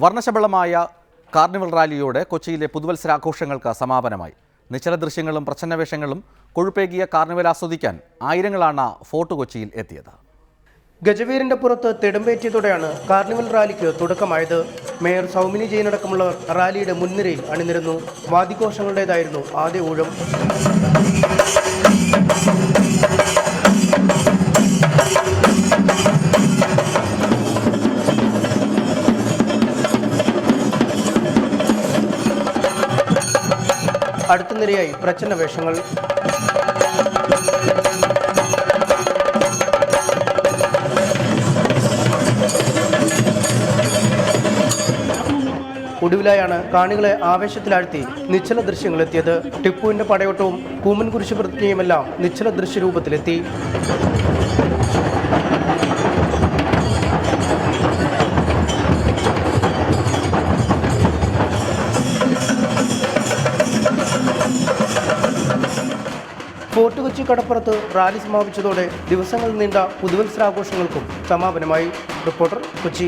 വർണ്ണശബളമായ carnival റാലിയോടെ കൊച്ചിയിലെ പുതുവത്സരാഘോഷങ്ങൾക്ക് സമാപനമായി. നിശ്ചല ദൃശ്യങ്ങളും പ്രച്ഛന്നവേഷങ്ങളും കൊഴുപ്പേകിയ കാർണിവൽ ആസ്വദിക്കാൻ ആയിരങ്ങളാണ് ഫോർട്ട് കൊച്ചിയിൽ എത്തിയത്. ഗജവീരന്റെ പുറത്ത് തിടമ്പേറ്റിയതോടെയാണ് കാർണിവൽ റാലിക്ക് തുടക്കമായത്. മേയർ സൗമിനി ജെയിനടക്കമുള്ളവർ റാലിയുടെ മുൻനിരയിൽ അണിനിരന്നു. വാദ്യഘോഷങ്ങളുടേതായിരുന്നു ആദ്യ ഊഴം. അടുത്ത നിരയായി പ്രച്ഛന്ന വേഷങ്ങൾ. ഒടുവിലായാണ് കാണികളെ ആവേശത്തിലാഴ്ത്തി നിശ്ചല ദൃശ്യങ്ങളെത്തിയത്. ടിപ്പുവിന്റെ പടയോട്ടവും കൂമൻ കുരിശ് പ്രതിജ്ഞയുമെല്ലാം നിശ്ചല ദൃശ്യരൂപത്തിലെത്തി. ഫോർട്ട് കൊച്ചി കടപ്പുറത്ത് റാലി സമാപിച്ചതോടെ ദിവസങ്ങൾ നീണ്ട പുതുവത്സരാഘോഷങ്ങൾക്കും സമാപനമായി. റിപ്പോർട്ടർ, കൊച്ചി.